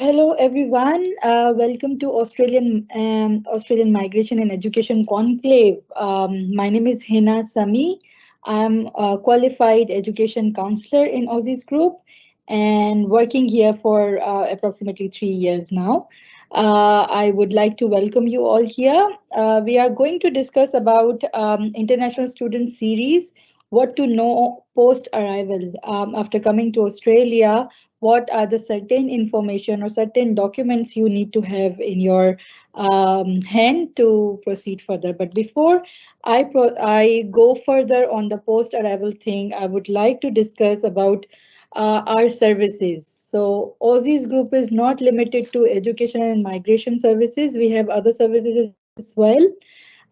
Hello everyone. Welcome to Australian Migration and Education Conclave. My name is 𝐸𝐨𝐵𝐻. I'm a qualified education counselor in Aussizz Group and working here for approximately 3 years now. I would like to welcome you all here. We are going to discuss about international student series, what to know post-arrival. After coming to Australia, what are the certain information or certain documents you need to have in your hand to proceed further. But before I go further on the post-arrival thing, I would like to discuss about our services. So Aussizz Group is not limited to education and migration services. We have other services as well.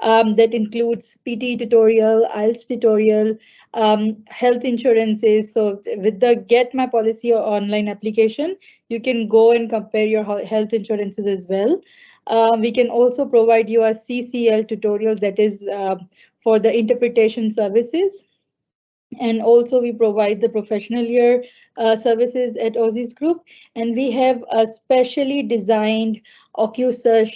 That includes PT tutorial, IELTS tutorial, health insurances. So with the Get My Policy or online application, you can go and compare your health insurances as well. We can also provide you a CCL tutorial, that is for the interpretation services. And also we provide the professional year services at Aussizz Group, and we have a specially designed 𝐜𝐴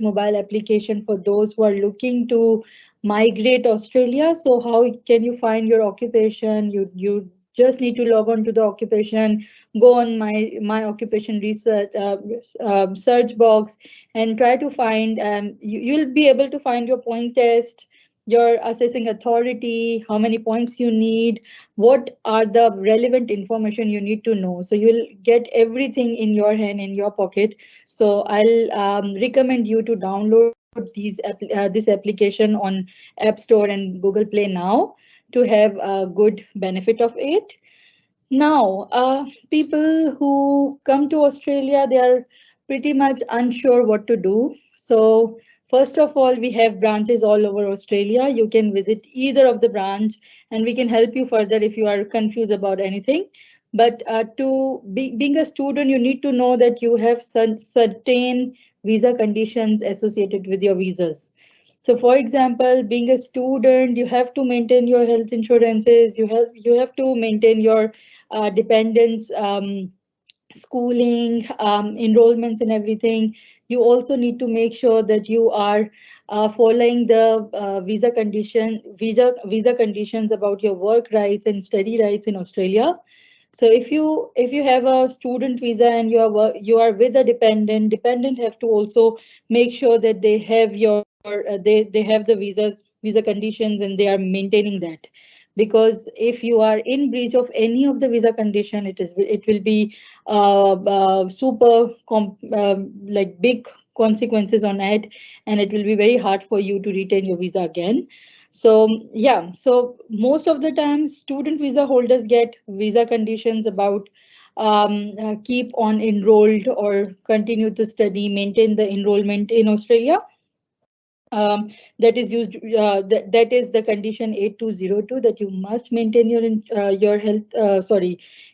mobile application for those who are looking to migrate Australia. So how can you find your occupation? You just need to log on to the occupation, go on my occupation research search box, and try to find. You'll be able to find your point test, your assessing authority, how many points you need, what are the relevant information you need to know. So you'll get everything in your hand, in your pocket. So I'll recommend you to download this application on App Store and Google Play now to have a good benefit of it. Now, people who come to Australia, they are pretty much unsure what to do. So first of all, we have branches all over Australia. You can visit either of the branch and we can help you further if you are confused about anything. But being a student, you need to know that you have certain visa conditions associated with your visas. So for example, being a student, you have to maintain your health insurances, you have to maintain your dependents schooling, enrollments and everything. You also need to make sure that you are following the visa conditions about your work rights and study rights in Australia. So if you have a student visa and you are with a dependent have to also make sure that they have they have the visa conditions and they are maintaining that. Because if you are in breach of any of the visa condition, it will be like big consequences on it, and it will be very hard for you to retain your visa again. So yeah, so most of the time student visa holders get visa conditions about keep on enrolled or continue to study, maintain the enrollment in Australia. That is used. That is the condition 8202, that you must maintain your health.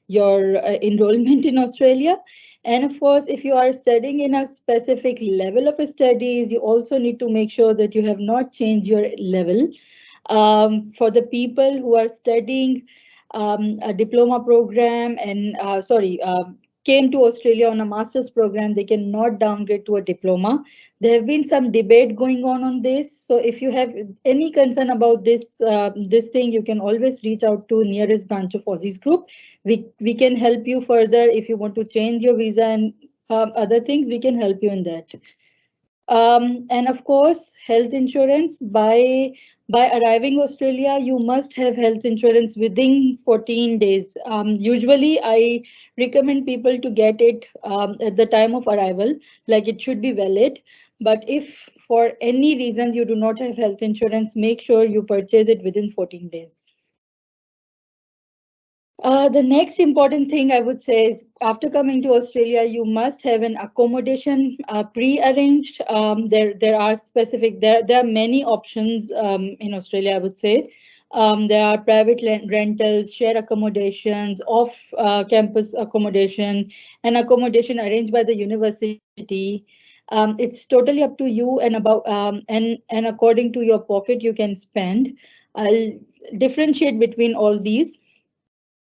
Your enrollment in Australia. And of course, if you are studying in a specific level of studies, you also need to make sure that you have not changed your level. For the people who are studying a diploma program and came to Australia on a master's program, they cannot downgrade to a diploma. There have been some debate going on this. So if you have any concern about this thing, you can always reach out to nearest branch of Aussizz Group. We can help you further. If you want to change your visa and other things, we can help you in that. And of course, health insurance. By arriving Australia, you must have health insurance within 14 days. Usually, I recommend people to get it at the time of arrival, like it should be valid. But if for any reason you do not have health insurance, make sure you purchase it within 14 days. The next important thing I would say is after coming to Australia, you must have an accommodation pre-arranged. There are many options in Australia, I would say. There are private rentals, share accommodations, off-campus accommodation, and accommodation arranged by the university. It's totally up to you and and according to your pocket you can spend. I'll differentiate between all these.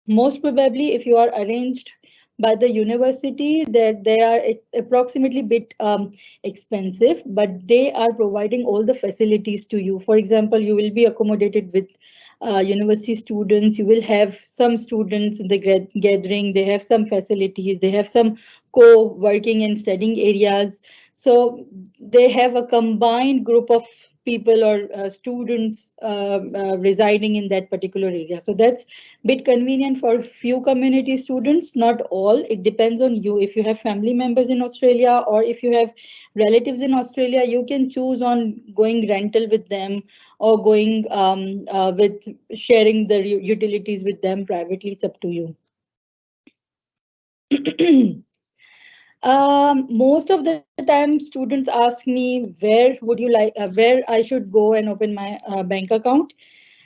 Most probably, if you are arranged by the university, that they are approximately bit expensive, but they are providing all the facilities to you. For example, you will be accommodated with university students. You will have some students in the gathering. They have some facilities. They have some co-working and studying areas. So they have a combined group of people or students residing in that particular area. So that's bit convenient for few community students, not all. It depends on you. If you have family members in Australia or if you have relatives in Australia, you can choose on going rental with them or going with sharing the utilities with them privately. It's up to you. Most of the time students ask me, where would you like, where I should go and open my bank account.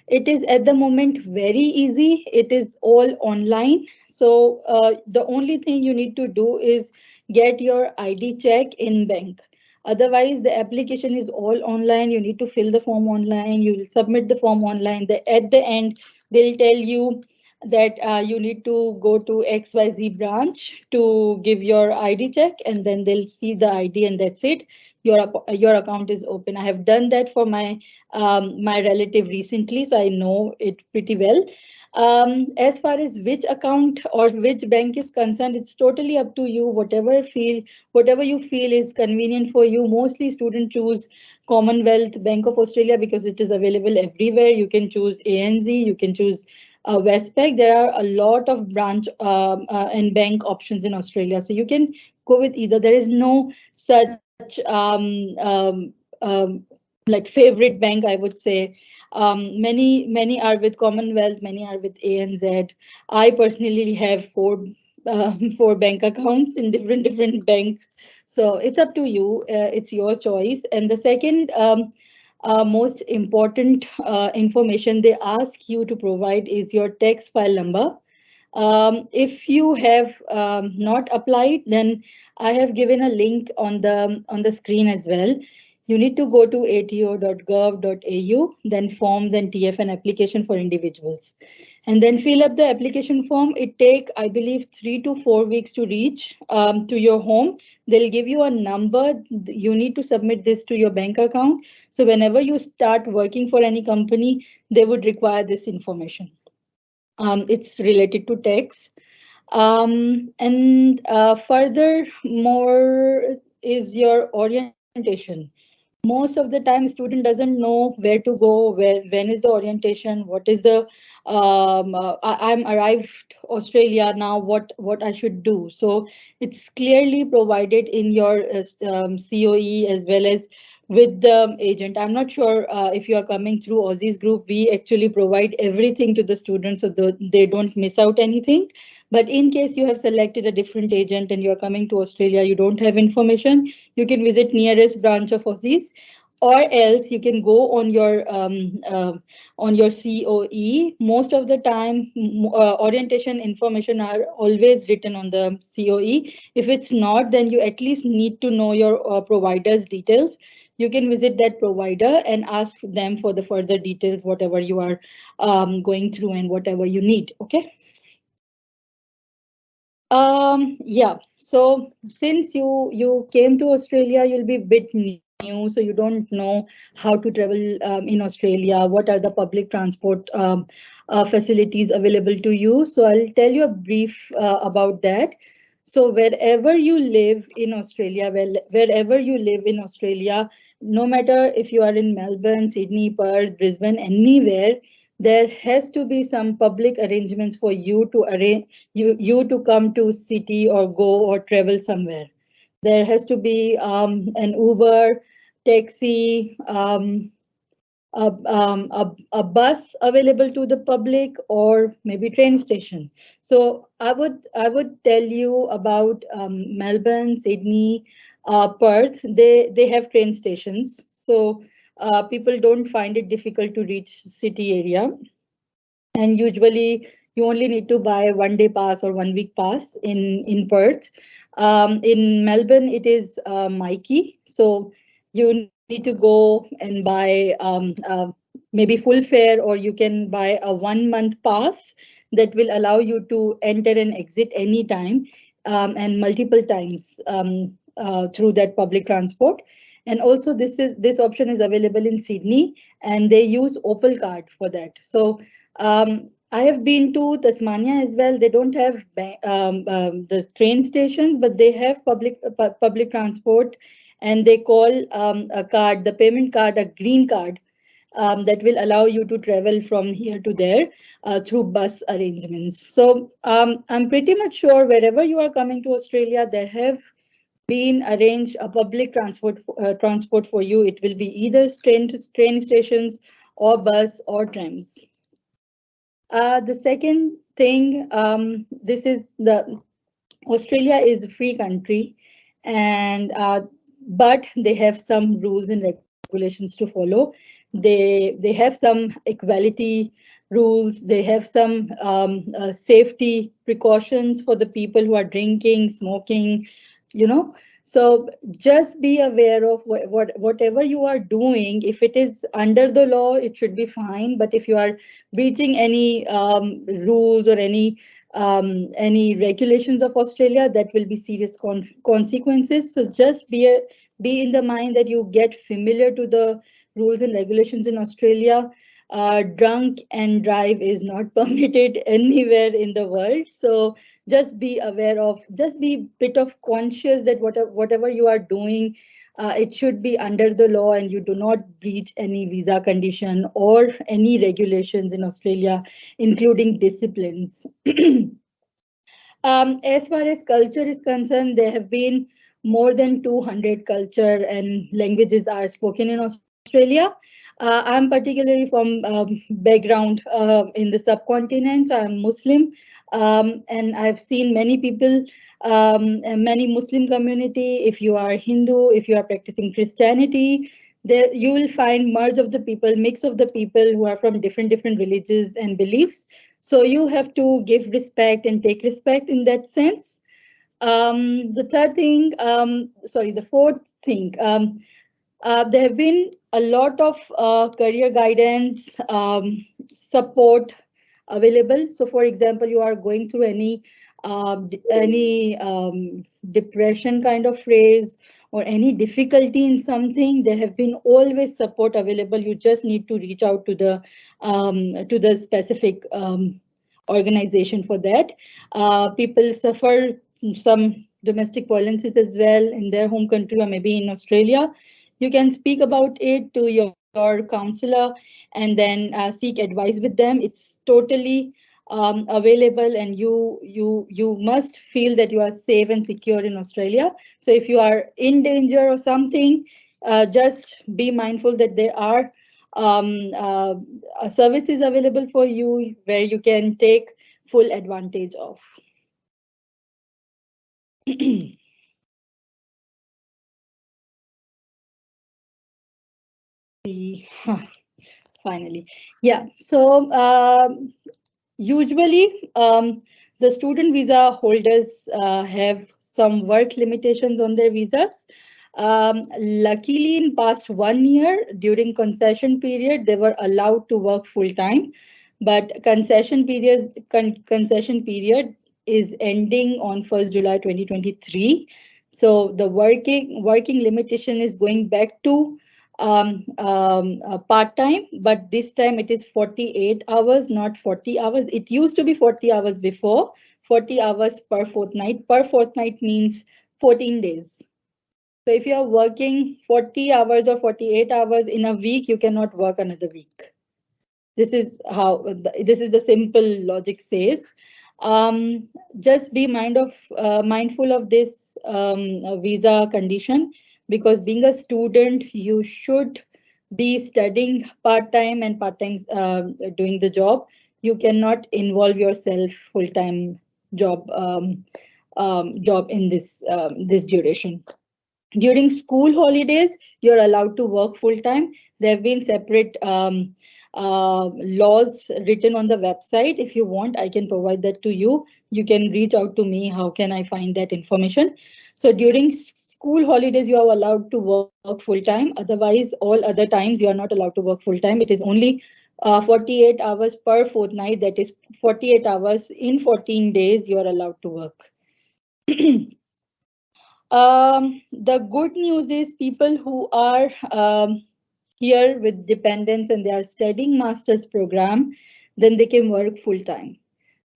It is at the moment very easy. It is all online. So the only thing you need to do is get your ID check in bank. Otherwise, the application is all online. You need to fill the form online. You will submit the form online. At the end, they'll tell you that you need to go to XYZ branch to give your ID check, and then they'll see the ID, and that's it. Your account is open. I have done that for my relative recently, so I know it pretty well. As far as which account or which bank is concerned, it's totally up to you. Whatever you feel is convenient for you. Mostly students choose Commonwealth Bank of Australia because it is available everywhere. You can choose ANZ, you can choose Westpac. There are a lot of branch and bank options in Australia, so you can go with either. There is no such like favorite bank, I would say. Many are with Commonwealth, many are with ANZ. I personally have four bank accounts in different banks, so it's up to you. It's your choice. And the second most important information they ask you to provide is your tax file number. If you have not applied, then I have given a link on the screen as well. You need to go to ato.gov.au, then form, then TFN application for individuals, and then fill up the application form. It take, I believe, 3 to 4 weeks to reach to your home. They'll give you a number. You need to submit this to your bank account. So whenever you start working for any company, they would require this information. It's related to tax. And furthermore is your orientation. Most of the time student doesn't know where to go, when is the orientation, what is the I'm arrived Australia now, what I should do. So it's clearly provided in your COE as well as with the agent. I'm not sure if you are coming through Aussizz group. We actually provide everything to the students so they don't miss out anything. But in case you have selected a different agent and you're coming to Australia, you don't have information, you can visit nearest branch of Aussizz, or else you can go on your COE. Most of the time, orientation information are always written on the COE. If it's not, then you at least need to know your provider's details. You can visit that provider and ask them for the further details, whatever you are going through and whatever you need. Okay. Yeah. So since you came to Australia, you'll be a bit new, so you don't know how to travel in Australia. What are the public transport facilities available to you? So I'll tell you a brief about that. So wherever you live in Australia, wherever you live in Australia, no matter if you are in Melbourne, Sydney, Perth, Brisbane, anywhere, there has to be some public arrangements for you to arrange you to come to city or go or travel somewhere. There has to be an Uber, taxi, a bus available to the public, or maybe train station. So I would tell you about Melbourne, Sydney, Perth. They have train stations, so people don't find it difficult to reach city area. And usually you only need to buy a 1 day pass or 1 week pass in Perth. In Melbourne, it is Mikey. So you need to go and buy maybe full fare, or you can buy a 1 month pass that will allow you to enter and exit anytime. and multiple times through that public transport. And also this option is available in Sydney, and they use Opal card for that. So I have been to Tasmania as well. They don't have the train stations, but they have public transport, and they call a card, the payment card, a green card, that will allow you to travel from here to there through bus arrangements. So I'm pretty much sure wherever you are coming to Australia, there have been arranged a public transport for you. It will be either train stations or bus or trams. The second thing, this is the Australia is a free country, and but they have some rules and regulations to follow. They have some equality rules. They have some safety precautions for the people who are drinking, smoking, you know. So just be aware of whatever you are doing. If it is under the law, it should be fine. But if you are breaching any rules or any regulations of Australia, that will be serious consequences. So just be in the mind that you get familiar to the rules and regulations in Australia. Drunk and drive is not permitted anywhere in the world. So just be aware of, just be bit of conscious that whatever you are doing, it should be under the law, and you do not breach any visa condition or any regulations in Australia, including disciplines. As far as culture is concerned, there have been more than 200 culture and languages are spoken in Australia. I'm particularly from background in the subcontinent. So I'm Muslim, and I've seen many people, many Muslim community. If you are Hindu, if you are practicing Christianity, there you will find merge of the people, mix of the people who are from different religions and beliefs. So you have to give respect and take respect in that sense. The third thing, the fourth thing, there have been a lot of career guidance support available. So, for example, you are going through any depression kind of phase or any difficulty in something, there have been always support available. You just need to reach out to the specific organization for that. People suffer some domestic violences as well in their home country or maybe in Australia. You can speak about it to your counselor and then seek advice with them. It's totally available, and you must feel that you are safe and secure in Australia. So if you are in danger or something, just be mindful that there are services available for you where you can take full advantage of. Finally, yeah. So usually the student visa holders have some work limitations on their visas. Luckily, in past 1 year, during concession period, they were allowed to work full time, but concession period is ending on 1st July 2023. So the working limitation is going back to part-time, but this time it is 48 hours, not 40 hours. It used to be 40 hours before, 40 hours per fortnight. Per fortnight means 14 days. So if you are working 40 hours or 48 hours in a week, you cannot work another week. This is the simple logic says. Just be mindful of this visa condition, because being a student, you should be studying part-time and part-time doing the job. You cannot involve yourself full-time job in this duration. During school holidays, you're allowed to work full-time. There have been separate laws written on the website. If you want, I can provide that to you. You can reach out to me. How can I find that information? So during school holidays, you are allowed to work full-time. Otherwise, all other times, you are not allowed to work full-time. It is only 48 hours per fortnight. That is 48 hours in 14 days you are allowed to work. The good news is people who are here with dependents and they are studying master's program, then they can work full time.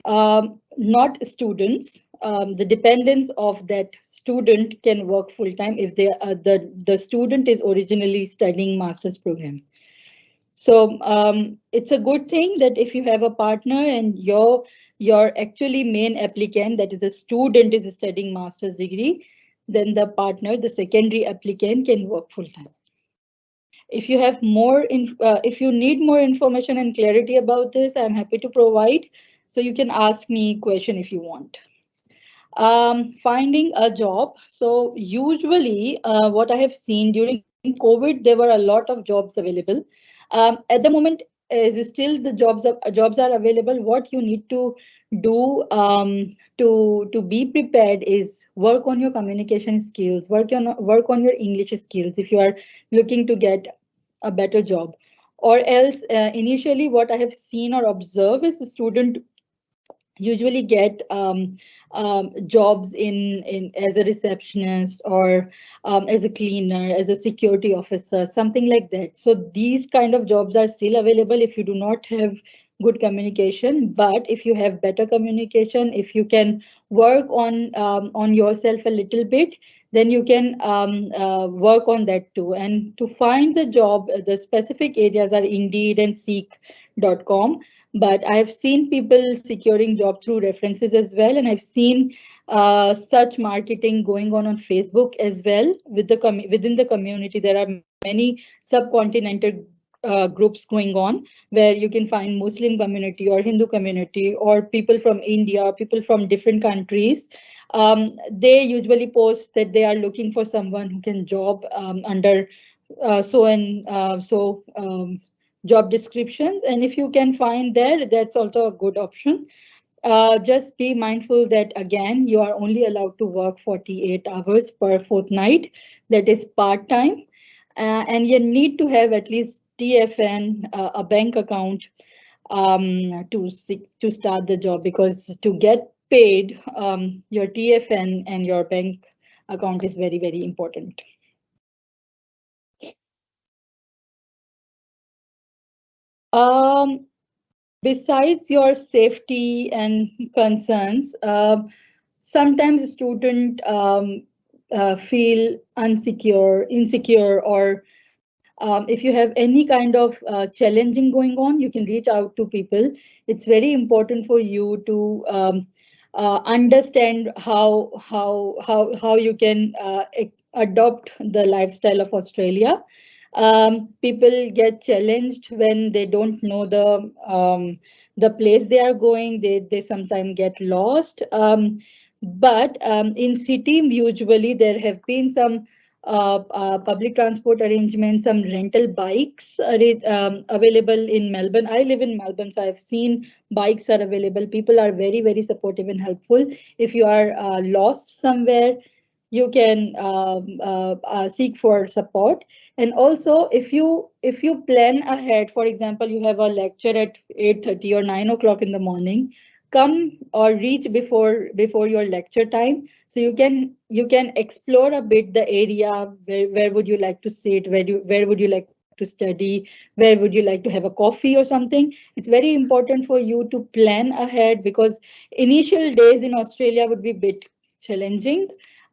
Not students. The dependents of that student can work full time if they the student is originally studying master's program. So it's a good thing that if you have a partner and your actually main applicant, that is the student, is studying master's degree, then the partner, the secondary applicant, can work full time. If you have if you need more information and clarity about this, I'm happy to provide. So you can ask me question if you want. Finding a job. So usually what I have seen during COVID, there were a lot of jobs available. At the moment, is still the jobs are available. What you need to do to be prepared is work on your communication skills, work on your English skills if you are looking to get a better job. Or else initially what I have seen or observed is a student usually get jobs in as a receptionist or as a cleaner, as a security officer, something like that. So these kind of jobs are still available if you do not have good communication. But if you have better communication, if you can work on yourself a little bit, then you can work on that too. And to find the job, the specific areas are Indeed and Seek.com. But I've seen people securing job through references as well, and I've seen such marketing going on Facebook as well. Within the community, there are many subcontinental groups going on where you can find Muslim community or Hindu community or people from India or people from different countries. They usually post that they are looking for someone who can job under so job descriptions, and if you can find there, that's also a good option. Just be mindful that again, you are only allowed to work 48 hours per fortnight, that is part-time, and you need to have at least TFN, a bank account, to start the job, because to get paid, your TFN and your bank account is very, very important. Besides your safety and concerns, sometimes students feel insecure, or if you have any kind of challenging going on, you can reach out to people. It's very important for you to understand how you can adopt the lifestyle of Australia. People get challenged when they don't know the place they are going. They sometimes get lost. But in city, usually there have been some public transport arrangements, some rental bikes are available in Melbourne. I live in Melbourne, so I've seen bikes are available. People are very, very supportive and helpful. If you are lost somewhere, you can seek for support. And also, if you plan ahead, for example, you have a lecture at 8:30 or 9 o'clock in the morning, come or reach before your lecture time, so you can explore a bit the area. Where would you like to sit, where would you like to study, where would you like to have a coffee or something. It's very important for you to plan ahead, because initial days in Australia would be a bit challenging.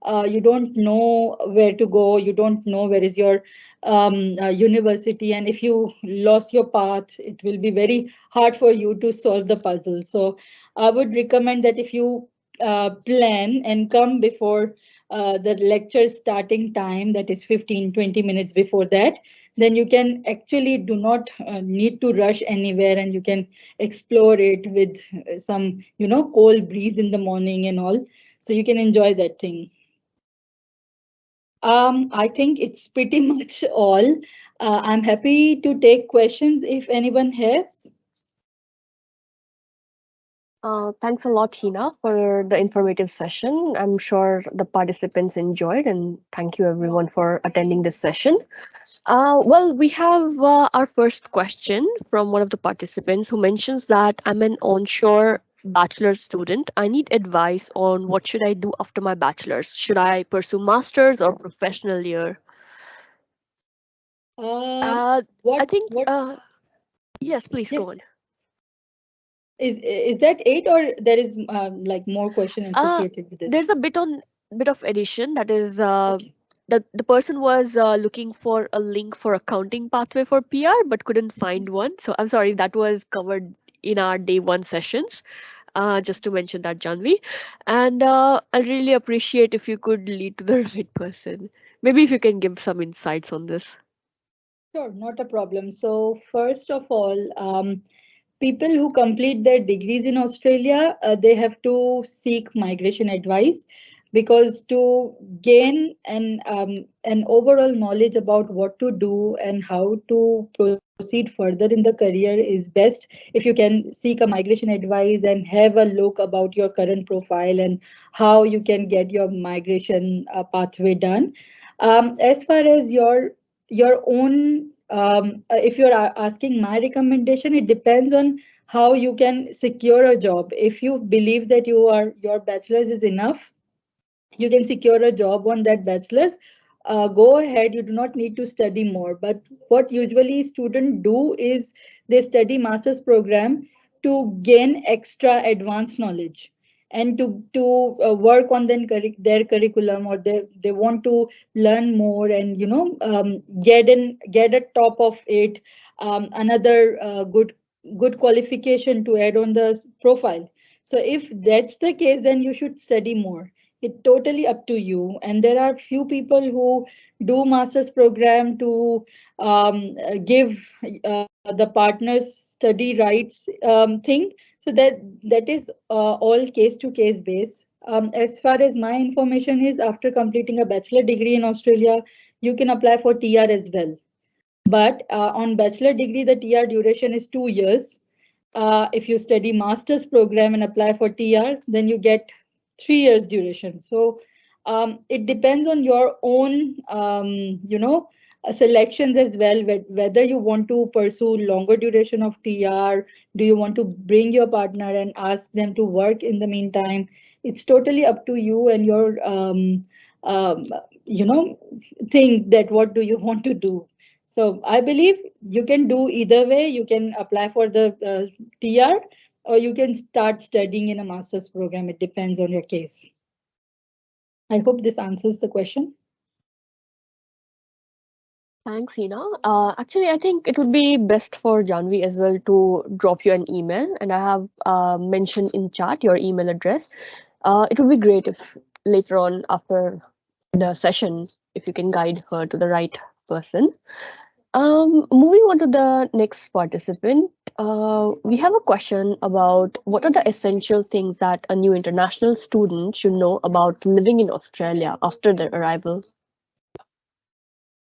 You don't know where to go, you don't know where is your university, and if you lost your path, it will be very hard for you to solve the puzzle. So I would recommend that if you plan and come before the lecture starting time, that is 15-20 minutes before that, then you can actually do not need to rush anywhere, and you can explore it with some cold breeze in the morning and all, so you can enjoy that thing. I think it's pretty much all. I'm happy to take questions if anyone has. Thanks a lot, Hina, for the informative session. I'm sure the participants enjoyed, and thank you everyone for attending this session. Well, we have our first question from one of the participants who mentions that I'm an onshore bachelor's student. I need advice on what should I do after my bachelor's. Should I pursue master's or professional year? Um, Uh, I think, what? yes, please go on. Yes. Is that it, or there is like more question Uh, associated with this? there's a bit of addition that is Okay. the person was looking for a link for accounting pathway for PR but couldn't find one. So I'm sorry, that was covered in our day one sessions. Just to mention that, Janvi, and I really appreciate if you could lead to the right person. Maybe if you can give some insights on this. Sure, not a problem. So first of all, people who complete their degrees in Australia, they have to seek migration advice, because to gain an overall knowledge about what to do and how to proceed further in the career is best if you can seek a migration advice and have a look about your current profile and how you can get your migration pathway done. As far as your own, if you're asking my recommendation, it depends on how you can secure a job. If you believe that your bachelor's is enough, you can secure a job on that bachelor's. Go ahead, you do not need to study more. But what usually students do is they study master's program to gain extra advanced knowledge, and to work on their curriculum, or they want to learn more, and get a top of it, another good qualification to add on the profile. So if that's the case, then you should study more. It's totally up to you. And there are few people who do master's program to give the partner's study rights thing. So that is all case to case base. As far as my information is, after completing a bachelor degree in Australia, you can apply for TR as well. But on bachelor degree, the TR duration is 2 years. If you study master's program and apply for TR, then you get 3 years duration. So it depends on your own, selections as well, whether you want to pursue longer duration of TR, do you want to bring your partner and ask them to work in the meantime. It's totally up to you and your, um, you know, think that what do you want to do. So I believe you can do either way. You can apply for the TR, or you can start studying in a master's program. It depends on your case. I hope this answers the question. Thanks, Hina. Actually, I think it would be best for Janvi as well to drop you an email, and I have mentioned in chat your email address. It would be great if later on after the session, if you can guide her to the right person. Moving on to the next participant, we have a question about what are the essential things that a new international student should know about living in Australia after their arrival.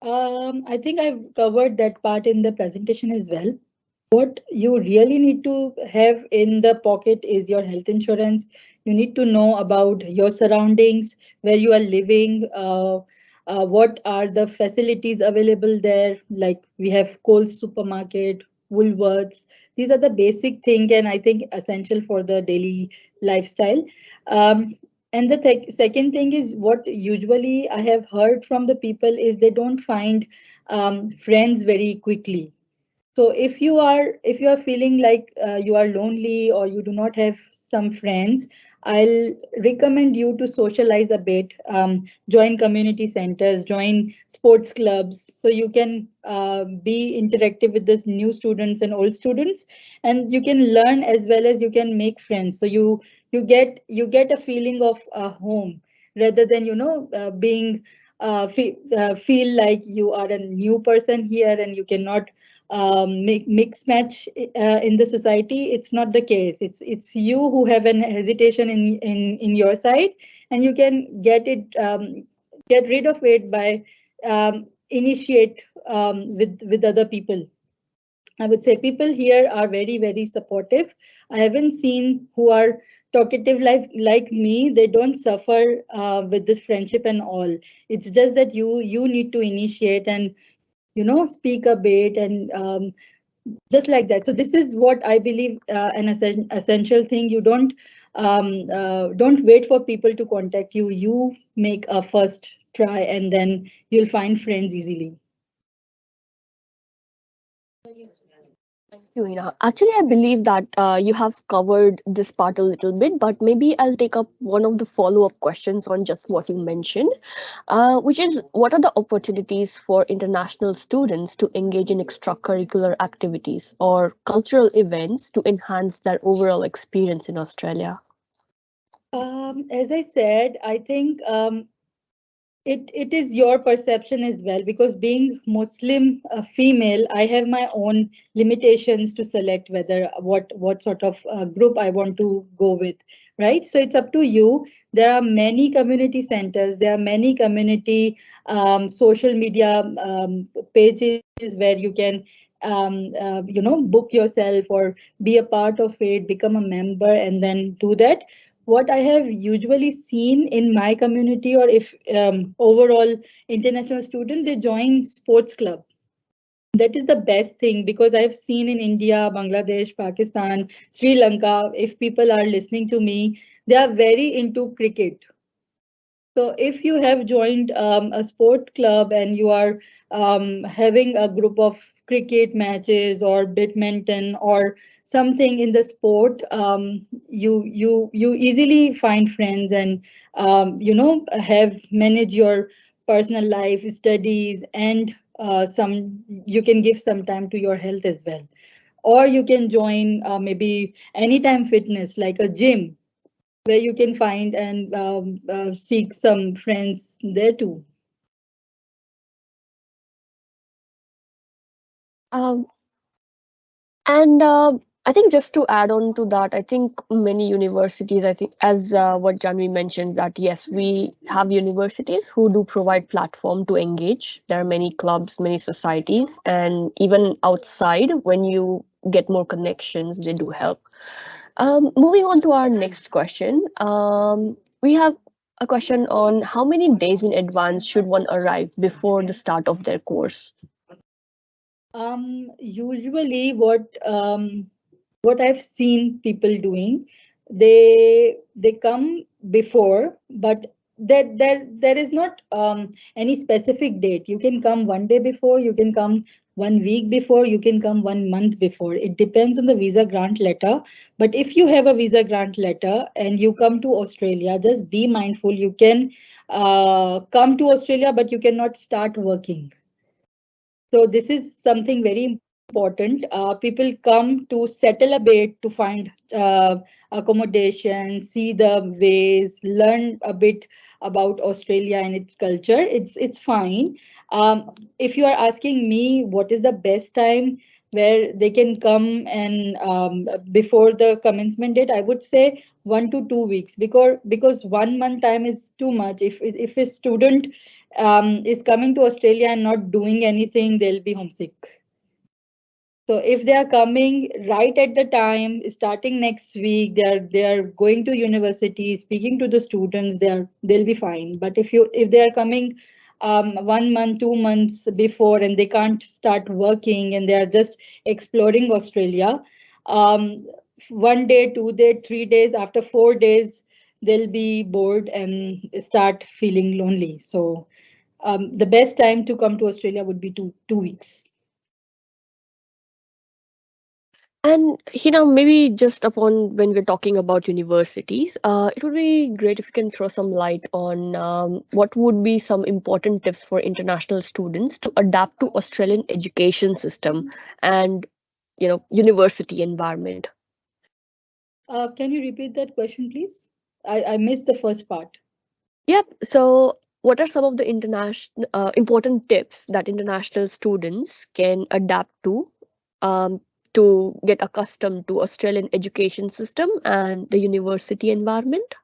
I think I've covered that part in the presentation as well. What you really need to have in the pocket is your health insurance. You need to know about your surroundings, where you are living, what are the facilities available there. Like we have Coles supermarket, Woolworths. These are the basic thing, and I think essential for the daily lifestyle. Um, and the second thing is, what usually I have heard from the people is they don't find friends very quickly. So if you are feeling like you are lonely, or you do not have some friends, I'll recommend you to socialize a bit, join community centers, join sports clubs, so you can be interactive with this new students and old students, and you can learn as well as you can make friends. So you get a feeling of home, rather than being feel like you are a new person here and you cannot make mix match in the society. It's not the case. It's you who have an hesitation in your side, and you can get rid of it by initiate with other people. I would say people here are very, very supportive. I haven't seen who are talkative like me. They don't suffer with this friendship and all. It's just that you need to initiate and speak a bit, and just like that. So this is what I believe an essential thing. You don't wait for people to contact you. You make a first try, and then you'll find friends easily. Thank you, Hina. Actually, I believe that you have covered this part a little bit, but maybe I'll take up one of the follow-up questions on just what you mentioned, which is what are the opportunities for international students to engage in extracurricular activities or cultural events to enhance their overall experience in Australia? As I said, I think it is your perception as well, because being Muslim female, I have my own limitations to select whether what sort of group I want to go with, right? So it's up to you. There are many community centers, there are many community social media pages where you can book yourself or be a part of it, become a member, and then do that. What I have usually seen in my community, or if overall international student, they join sports club. That is the best thing, because I've seen in India, Bangladesh, Pakistan, Sri Lanka, if people are listening to me, they are very into cricket. So if you have joined a sport club and you are having a group of cricket matches or badminton or something in the sport, you easily find friends, and have manage your personal life, studies, and some you can give some time to your health as well. Or you can join maybe anytime fitness like a gym, where you can find and seek some friends there too. Um, And I think just to add on to that, I think many universities, I think as what Janvi mentioned, that yes, we have universities who do provide platform to engage. There are many clubs, many societies, and even outside, when you get more connections, they do help. Moving on to our next question, we have a question on how many days in advance should one arrive before the start of their course? Usually what I've seen people doing, they come before, but there is not any specific date. You can come one day before, you can come 1 week before, you can come 1 month before. It depends on the visa grant letter. But if you have a visa grant letter and you come to Australia, just be mindful. You can come to Australia, but you cannot start working. So this is something very important. People come to settle a bit, to find accommodation, see the ways, learn a bit about Australia and its culture. It's fine. If you are asking me what is the best time where they can come and before the commencement date, I would say 1 to 2 weeks, because 1 month time is too much. If a student is coming to Australia and not doing anything, they'll be homesick. So if they are coming right at the time, starting next week, they are going to university, speaking to the students, they'll be fine. But if they are coming 1 month, 2 months before, and they can't start working and they are just exploring Australia, um, 1 day, 2 day, 3 days, after 4 days, they'll be bored and start feeling lonely. So the best time to come to Australia would be 2 weeks. And maybe just upon when we're talking about universities, it would be great if you can throw some light on what would be some important tips for international students to adapt to Australian education system and university environment. Can you repeat that question, please? I missed the first part. Yep. So, what are some of the international important tips that international students can adapt um, to get accustomed to Australian education system and the university environment?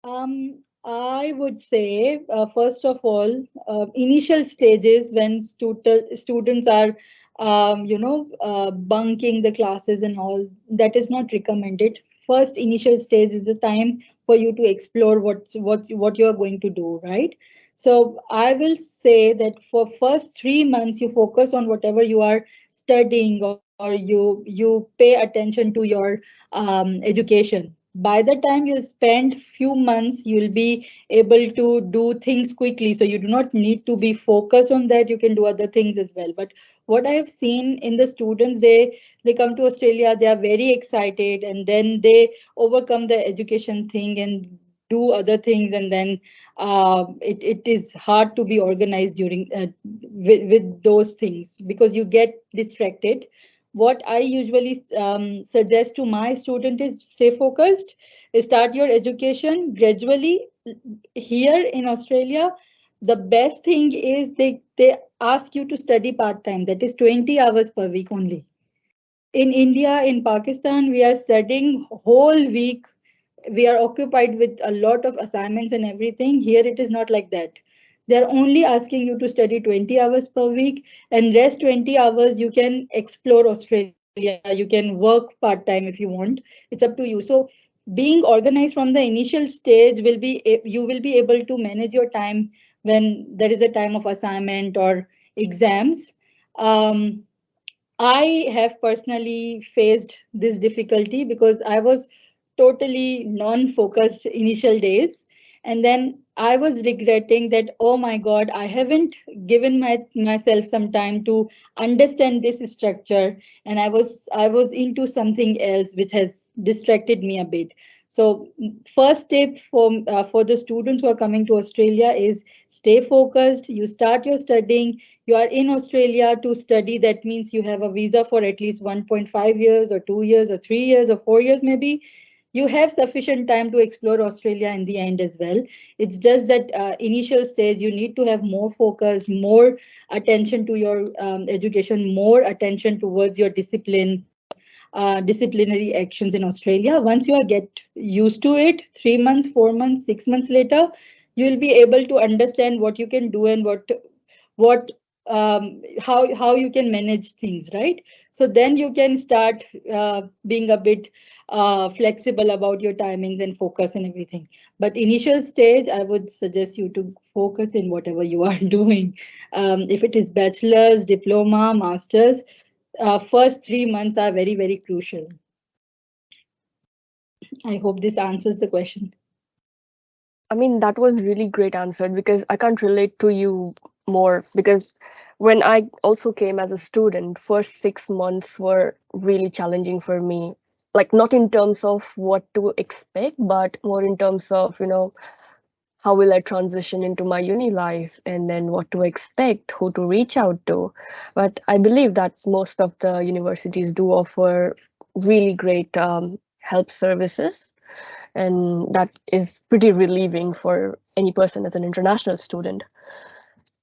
I would say, first of all, initial stages when students are, bunking the classes and all, that is not recommended. First initial stage is the time for you to explore what you are going to do, right? So I will say that for first 3 months, you focus on whatever you are studying, or you pay attention to your education. By the time you spend few months, you'll be able to do things quickly. So you do not need to be focused on that. You can do other things as well. But what I have seen in the students, they come to Australia, they are very excited, and then they overcome the education thing and do other things, and then it is hard to be organized during with those things because you get distracted. What I usually suggest to my student is stay focused, start your education gradually. Here in Australia, the best thing is they ask you to study part-time, that is 20 hours per week only. In India, in Pakistan, we are studying whole week. We are occupied with a lot of assignments and everything. Here it is not like that. They're only asking you to study 20 hours per week, and rest 20 hours you can explore Australia. You can work part-time if you want. It's up to you. So being organized from the initial stage will be, you will be able to manage your time when there is a time of assignment or exams. Um, I have personally faced this difficulty because I was totally non-focused initial days. And then I was regretting that, oh my God, I haven't given myself some time to understand this structure. And I was into something else which has distracted me a bit. So first step for the students who are coming to Australia is stay focused. You start your studying. You are in Australia to study. That means you have a visa for at least 1.5 years or 2 years or 3 years or 4 years maybe. You have sufficient time to explore Australia in the end as well. It's just that initial stage, you need to have more focus, more attention to your education, more attention towards your disciplinary actions in Australia. Once you are get used to it, 3 months, 4 months, 6 months later, you will be able to understand what you can do and what how you can manage things, right? So then you can start being a bit flexible about your timings and focus and everything. But initial stage, I would suggest you to focus in whatever you are doing. If it is bachelor's, diploma, master's, first 3 months are very, very crucial. I hope this answers the question. I mean, that was really great answered because I can't relate to you more because when I also came as a student, first 6 months were really challenging for me. Like not in terms of what to expect, but more in terms of, how will I transition into my uni life and then what to expect, who to reach out to. But I believe that most of the universities do offer really great help services, and that is pretty relieving for any person as an international student.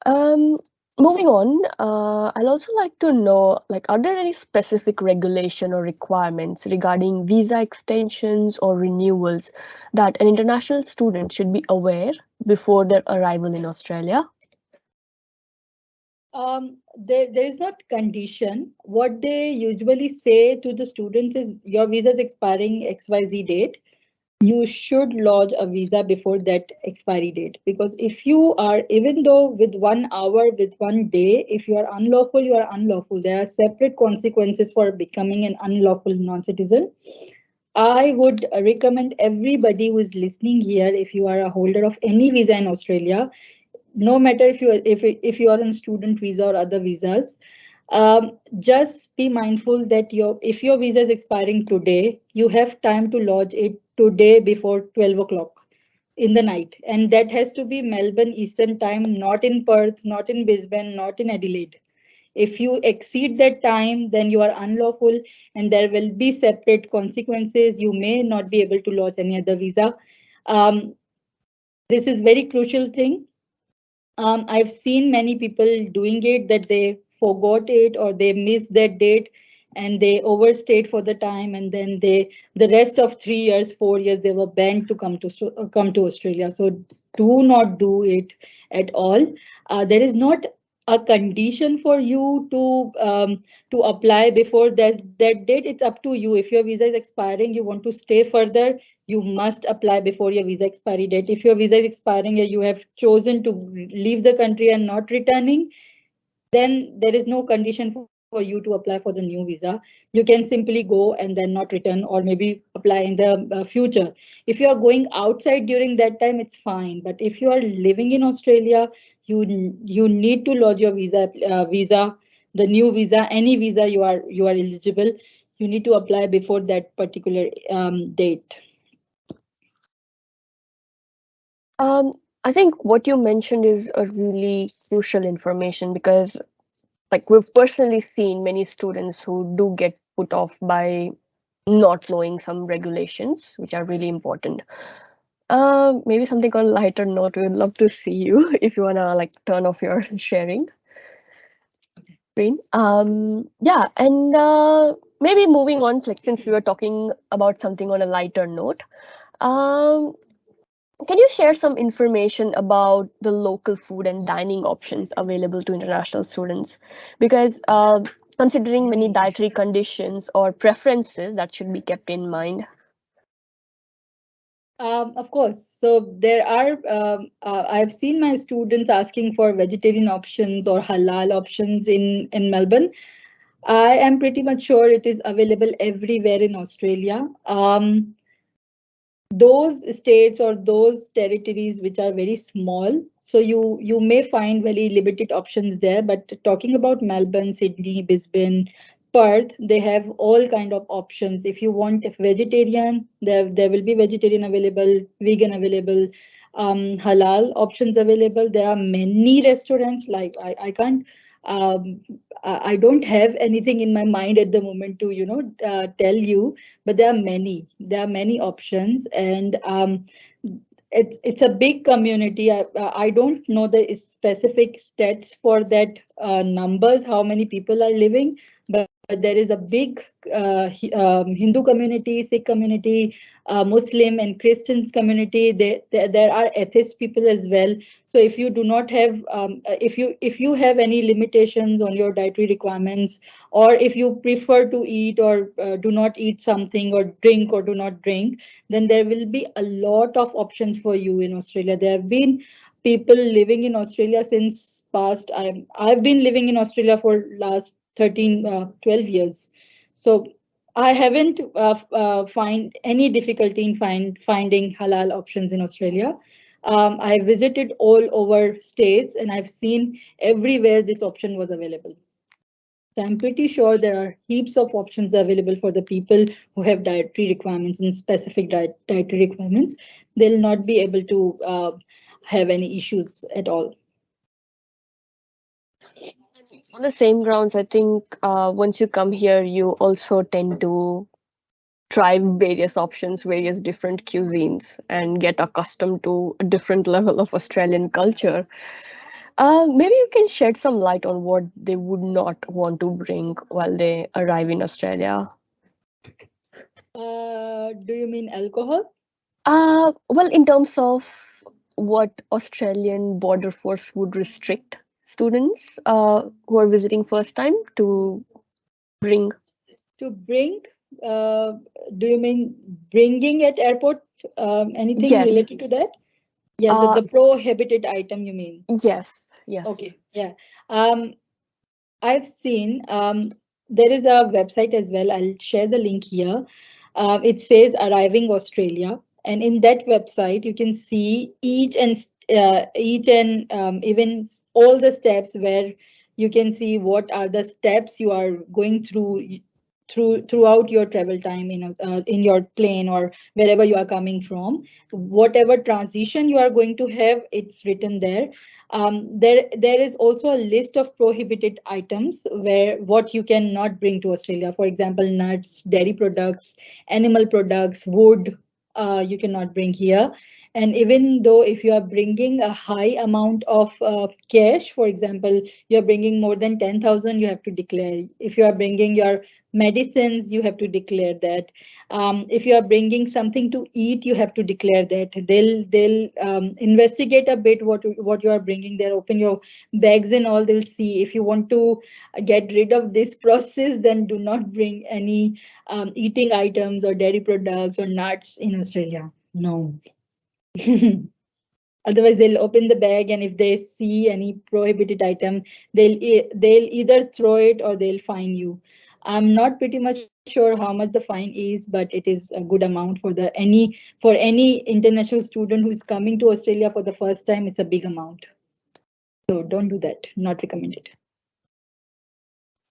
Um, Moving on, I'll also like to know, like, are there any specific regulation or requirements regarding visa extensions or renewals that an international student should be aware before their arrival in Australia? There is not condition. What they usually say to the students is your visa is expiring XYZ date. You should lodge a visa before that expiry date, because if you are, even though with 1 hour, with 1 day, if you are unlawful, you are unlawful. There are separate consequences for becoming an unlawful non-citizen. I would recommend everybody who is listening here, if you are a holder of any visa in Australia, no matter if you are on student visa or other visas, just be mindful that if your visa is expiring today, you have time to lodge it today before 12 o'clock in the night, and that has to be Melbourne Eastern Time, not in Perth, not in Brisbane, not in Adelaide. If you exceed that time, then you are unlawful, and there will be separate consequences. You may not be able to lodge any other visa. This is very crucial thing. I've seen many people doing it, that they forgot it or they missed that date and they overstayed for the time, and then the rest of 3 years, 4 years, they were banned to come to Australia. So do not do it at all. There is not a condition for you to apply before that date. It's up to you. If your visa is expiring, you want to stay further, you must apply before your visa expiry date. If your visa is expiring and you have chosen to leave the country and not returning, then there is no condition for you for you to apply for the new visa. You can simply go and then not return, or maybe apply in the future. If you are going outside during that time, it's fine. But if you are living in Australia, you need to lodge your visa, the new visa, any visa you are eligible. You need to apply before that particular date. I think what you mentioned is a really crucial information, because like we've personally seen many students who do get put off by not knowing some regulations, which are really important. Maybe something on a lighter note, we would love to see you if you wanna like turn off your sharing screen. Yeah, and maybe moving on, like since we were talking about something on a lighter note, um, can you share some information about the local food and dining options available to international students? Because considering many dietary conditions or preferences that should be kept in mind. Of course. So there are, I've seen my students asking for vegetarian options or halal options in Melbourne. I am pretty much sure it is available everywhere in Australia. Those states or those territories which are very small, so you may find very limited options there. But talking about Melbourne, Sydney, Brisbane, Perth, they have all kind of options. If you want vegetarian, there will be vegetarian available, vegan available, halal options available. There are many restaurants, like I can't um, I don't have anything in my mind at the moment to tell you, but there are many options. And it's a big community. I don't know the specific stats for that numbers, how many people are living, but there is a big Hindu community, Sikh community, Muslim and Christians community. There are atheist people as well. So if you do not have, if you have any limitations on your dietary requirements, or if you prefer to eat or do not eat something, or drink or do not drink, then there will be a lot of options for you in Australia. There have been people living in Australia since past. I've been living in Australia for last 12 years. So I haven't find any difficulty in finding halal options in Australia. I visited all over states and I've seen everywhere this option was available. So I'm pretty sure there are heaps of options available for the people who have dietary requirements and specific dietary requirements. They'll not be able to have any issues at all. On the same grounds, I think once you come here, you also tend to try various options, various different cuisines, and get accustomed to a different level of Australian culture. Maybe you can shed some light on what they would not want to bring while they arrive in Australia. Do you mean alcohol? Well, in terms of what Australian Border Force would restrict students who are visiting first time to bring. To bring, uh, do you mean bringing at airport? Anything Yes. related to that? Yeah, the prohibited item you mean? Yes. Yes. Okay, yeah. I've seen there is a website as well. I'll share the link here. It says Arriving Australia, and in that website you can see each and even all the steps, where you can see what are the steps you are going throughout your travel time in your plane or wherever you are coming from. Whatever transition you are going to have, it's written there. There is also a list of prohibited items, where what you cannot bring to Australia. For example, nuts, dairy products, animal products, wood, you cannot bring here. And even though if you are bringing a high amount of cash, for example, you are bringing more than 10,000, you have to declare. If you are bringing your medicines, you have to declare that. If you are bringing something to eat, you have to declare that. They'll investigate a bit what you are bringing there. Open your bags and all. They'll see if you want to get rid of this process, then do not bring any eating items or dairy products or nuts in Australia. No. Otherwise, they'll open the bag, and if they see any prohibited item, they'll either throw it or they'll fine you. I'm not pretty much sure how much the fine is, but it is a good amount for any international student who is coming to Australia for the first time. It's a big amount. So don't do that. Not recommended.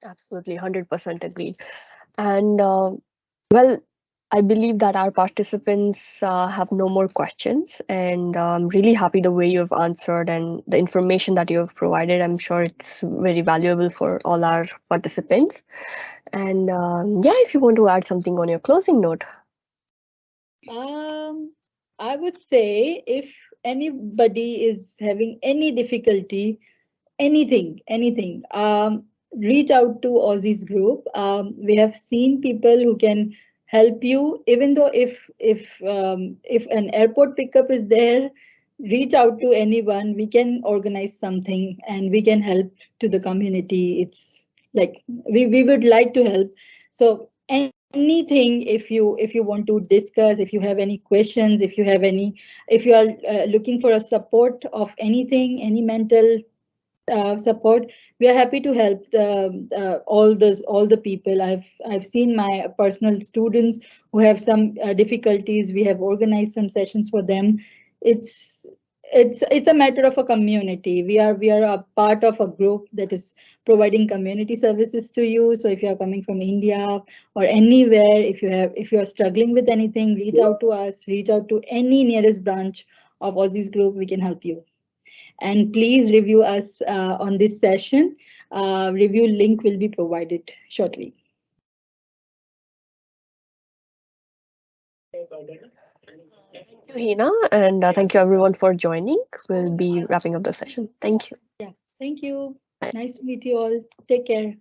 Absolutely, 100% agreed. And well, I believe that our participants have no more questions, and I'm really happy the way you've answered and the information that you have provided. I'm sure it's very valuable for all our participants. And yeah, if you want to add something on your closing note. I would say if anybody is having any difficulty, anything, reach out to Aussizz group. We have seen people who can help you, even though if an airport pickup is there, reach out to anyone. We can organize something and we can help to the community. It's like we would like to help. So anything, if you want to discuss, if you have any questions, if you are looking for a support of anything, any mental support, we are happy to help all the people. I've seen my personal students who have some difficulties. We have organized some sessions for them. It's it's it's a matter of a community. We are a part of a group that is providing community services to you. So if you are coming from India or anywhere, if you are struggling with anything, reach out to us, reach out to any nearest branch of Aussizz group. We can help you. And please review us on this session. Review link will be provided shortly. Thank you, Hina, and thank you everyone for joining. We'll be wrapping up the session. Thank you. Yeah, thank you. Bye. Nice to meet you all. Take care.